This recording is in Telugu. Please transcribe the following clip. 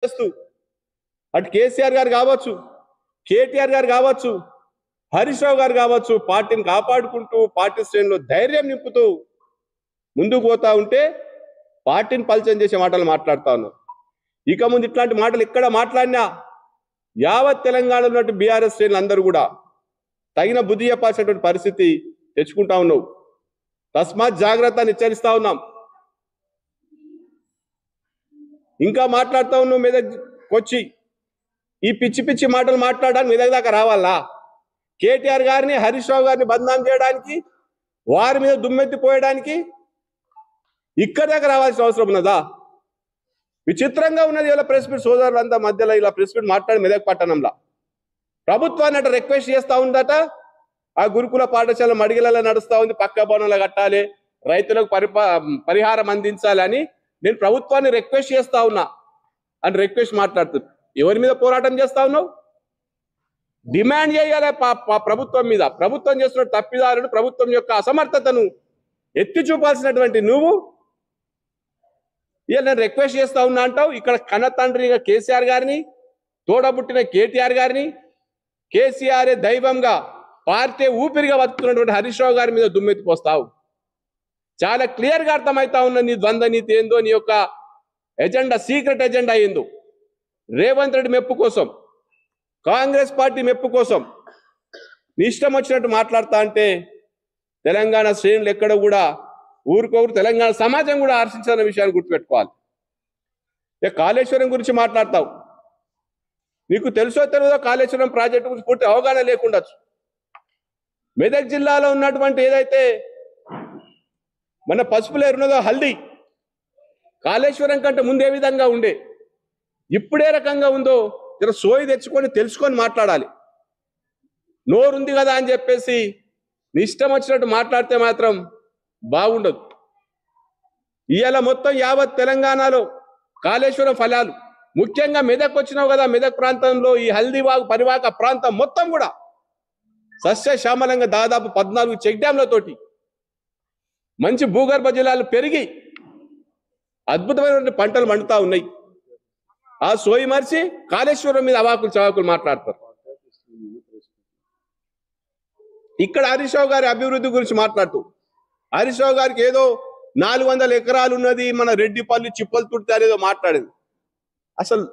చేస్తూ అటు కేసీఆర్ గారు కావచ్చు, కేటీఆర్ గారు కావచ్చు, హరీష్ రావు గారు కావచ్చు, పార్టీని కాపాడుకుంటూ పార్టీ శ్రేణిలో ధైర్యం నింపుతూ ముందుకు పోతా ఉంటే పార్టీని పలచం చేసే మాటలు మాట్లాడుతా ఉన్నాం. ఇక ముందు ఇట్లాంటి మాటలు ఎక్కడ మాట్లాడినా యావత్ తెలంగాణలో ఉన్నట్టు బీఆర్ఎస్ శ్రేణులు అందరూ కూడా తగిన బుద్ధి చెప్పాల్సినటువంటి పరిస్థితి తెచ్చుకుంటా ఉన్నావు. తస్మాత్ జాగ్రత్త అని హెచ్చరిస్తా ఉన్నాం. ఇంకా మాట్లాడుతూ ఉన్నావు మెదక్కొచ్చి ఈ పిచ్చి పిచ్చి మాటలు మాట్లాడడానికి మెదక్ దాకా రావాలా? కేటీఆర్ గారిని, హరీష్ రావు గారిని బదనాం చేయడానికి, వారి మీద దుమ్మెత్తిపోయడానికి ఇక్కడ దాకా రావాల్సిన అవసరం ఉన్నదా? విచిత్రంగా ఉన్నది. ఇలా ప్రెస్ మీట్ సోదరులంతా మధ్యలో ఇలా ప్రెస్ మీట్ మాట్లాడి మెదక్ పట్టణంలో ప్రభుత్వాన్ని అట రిక్వెస్ట్ చేస్తా ఉందట. ఆ గురుకుల పాఠశాల మడిగలలో నడుస్తా ఉంది, పక్క భవనాలు కట్టాలి, రైతులకు పరిహారం అందించాలని నేను ప్రభుత్వాన్ని రిక్వెస్ట్ చేస్తా ఉన్నా అని రిక్వెస్ట్ మాట్లాడుతుంది. ఎవరి మీద పోరాటం చేస్తా ఉన్నావు? డిమాండ్ చేయాలి ప్రభుత్వం మీద. ప్రభుత్వం చేస్తున్న తప్పిదారులు, ప్రభుత్వం యొక్క అసమర్థతను ఎత్తి చూపాల్సినటువంటి నువ్వు ఇలా నేను రిక్వెస్ట్ చేస్తా ఉన్నా అంటావు. ఇక్కడ కన్న తండ్రిగా కేసీఆర్ గారిని, తోడబుట్టిన కేటీఆర్ గారిని, కేసీఆర్ దైవంగా పార్టీ ఊపిరిగా బతుకుతున్నటువంటి హరీష్ రావు గారి మీద దుమ్మెత్తిపోస్తావు. చాలా క్లియర్గా అర్థమవుతా ఉన్న నీ ద్వంద్వ నీతి ఏందో, నీ యొక్క ఎజెండా, సీక్రెట్ ఎజెండా ఏందో. రేవంత్ రెడ్డి మెప్పు కోసం, కాంగ్రెస్ పార్టీ మెప్పు కోసం నీ ఇష్టం వచ్చినట్టు మాట్లాడుతా అంటే తెలంగాణ శ్రేణులు ఎక్కడ కూడా ఊరుకోరు, తెలంగాణ సమాజం కూడా హర్షించాలన్న విషయాన్ని గుర్తుపెట్టుకోవాలి. ఇక కాళేశ్వరం గురించి మాట్లాడతావు. నీకు తెలుసో తెలియదో కాళేశ్వరం ప్రాజెక్టు గురించి పూర్తి అవగాహన లేకుండొచ్చు. మెదక్ జిల్లాలో ఉన్నటువంటి ఏదైతే మన పసుపులేరు ఉన్నదో హల్దీ, కాళేశ్వరం కంటే ముందు ఏ విధంగా ఉండే, ఇప్పుడే రకంగా ఉందో జర సోయి తెచ్చుకొని తెలుసుకొని మాట్లాడాలి. నోరుంది కదా అని చెప్పేసి నీ ఇష్టం వచ్చినట్టు మాట్లాడితే మాత్రం బాగుండదు. ఇవాళ మొత్తం యావత్ తెలంగాణలో కాళేశ్వరం ఫలాలు, ముఖ్యంగా మెదక్ వచ్చినావు కదా, మెదక్ ప్రాంతంలో ఈ హల్దీవాగు పరివాహక ప్రాంతం మొత్తం కూడా సస్యశ్యామలంగా దాదాపు 14 చెక్ డ్యాంలతోటి మంచి భూగర్భ జలాలు పెరిగి అద్భుతమైనటువంటి పంటలు పండుతా ఉన్నాయి. ఆ సోయి మరిచి కాళేశ్వరం మీద అవాకులు చవాకులు మాట్లాడతారు. ఇక్కడ హరీష్ రావు గారి అభివృద్ధి గురించి మాట్లాడుతూ, హరీష్ రావు గారికి ఏదో 400 ఎకరాలు ఉన్నది, మన రెడ్డిపల్లి చిప్పలు తుడితే అనేదో మాట్లాడేది. అసలు